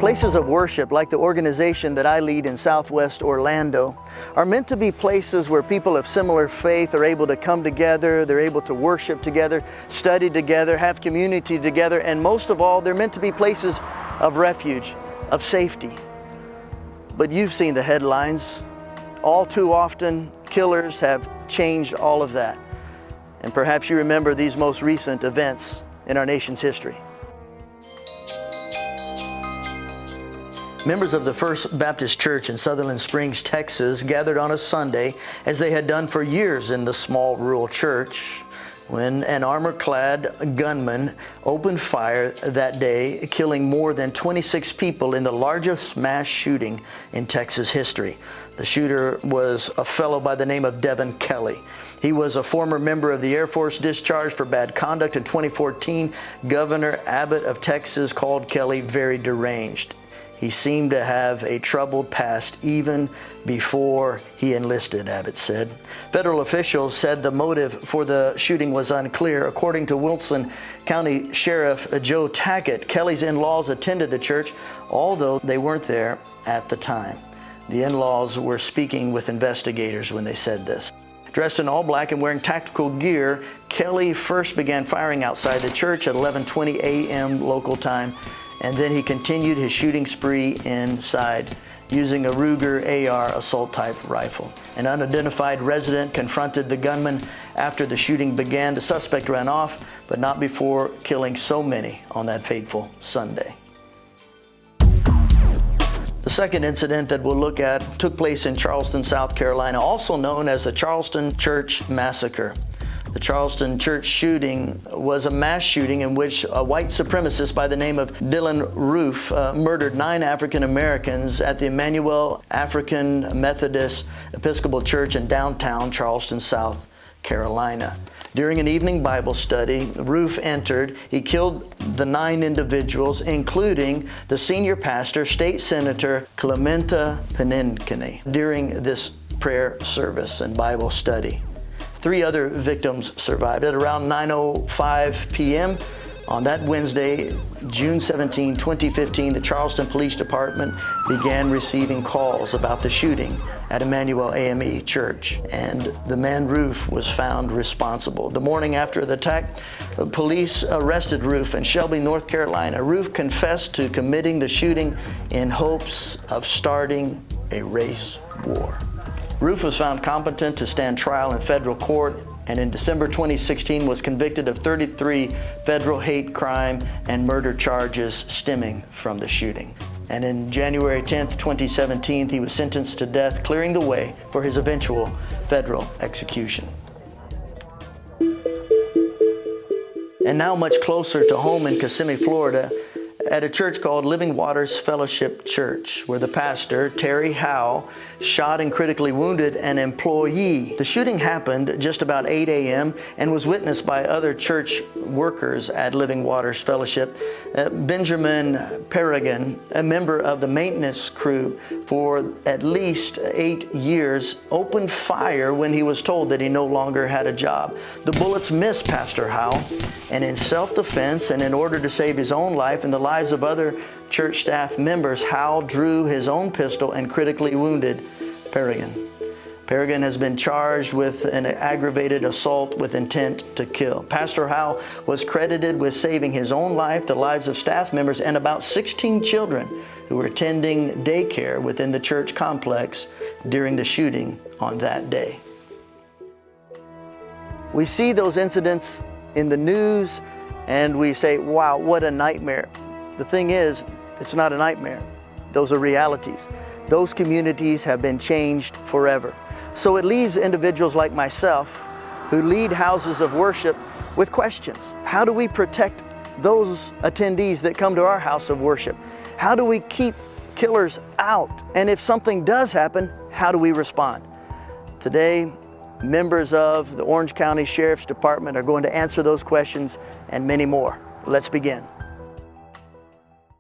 Places of worship, like the organization that I lead in Southwest Orlando, are meant to be places where people of similar faith are able to come together, they're able to worship together, study together, have community together, and most of all, they're meant to be places of refuge, of safety. But you've seen the headlines. All too often, killers have changed all of that. And perhaps you remember these most recent events in our nation's history. Members of the First Baptist Church in Sutherland Springs, Texas, gathered on a Sunday, as they had done for years in the small rural church, when an armor-clad gunman opened fire that day, killing more than 26 people in the largest mass shooting in Texas history. The shooter was a fellow by the name of Devin Kelley. He was a former member of the Air Force discharged for bad conduct. In 2014, Governor Abbott of Texas called Kelley very deranged. He seemed to have a troubled past even before he enlisted, Abbott said. Federal officials said the motive for the shooting was unclear. According to Wilson County Sheriff Joe Tackett, Kelley's in-laws attended the church, although they weren't there at the time. The in-laws were speaking with investigators when they said this. Dressed in all black and wearing tactical gear, Kelley first began firing outside the church at 11:20 a.m. local time. And then he continued his shooting spree inside using a Ruger AR assault-type rifle. An unidentified resident confronted the gunman after the shooting began. The suspect ran off, but not before killing so many on that fateful Sunday. The second incident that we'll look at took place in Charleston, South Carolina, also known as the Charleston Church Massacre. The Charleston church shooting was a mass shooting in which a white supremacist by the name of Dylan Roof murdered 9 African Americans at the Emmanuel African Methodist Episcopal Church in downtown Charleston, South Carolina. During an evening Bible study, Roof entered. He killed the 9 individuals, including the senior pastor, State Senator Clementa Peninkine, during this prayer service and Bible study. 3 other victims survived. At around 9:05 p.m. on that Wednesday, June 17, 2015, the Charleston Police Department began receiving calls about the shooting at Emmanuel AME Church, and the man Roof was found responsible. The morning after the attack, police arrested Roof in Shelby, North Carolina. Roof confessed to committing the shooting in hopes of starting a race war. Roof was found competent to stand trial in federal court, and in December 2016 was convicted of 33 federal hate crime and murder charges stemming from the shooting. And in January 10, 2017, he was sentenced to death, clearing the way for his eventual federal execution. And now much closer to home in Kissimmee, Florida, at a church called Living Waters Fellowship Church, where the pastor, Terry Howe, shot and critically wounded an employee. The shooting happened just about 8 a.m. and was witnessed by other church workers at Living Waters Fellowship. Benjamin Perrigan, a member of the maintenance crew for at least 8 years, opened fire when he was told that he no longer had a job. The bullets missed Pastor Howe, and in self-defense and in order to save his own life and the lives of other church staff members, Howe drew his own pistol and critically wounded Perrigan. Perrigan has been charged with an aggravated assault with intent to kill. Pastor Howe was credited with saving his own life, the lives of staff members, and about 16 children who were attending daycare within the church complex during the shooting on that day. We see those incidents in the news and we say, wow, what a nightmare. The thing is, it's not a nightmare. Those are realities. Those communities have been changed forever. So it leaves individuals like myself who lead houses of worship with questions. How do we protect those attendees that come to our house of worship? How do we keep killers out? And if something does happen, how do we respond? Today, members of the Orange County Sheriff's Department are going to answer those questions and many more. Let's begin.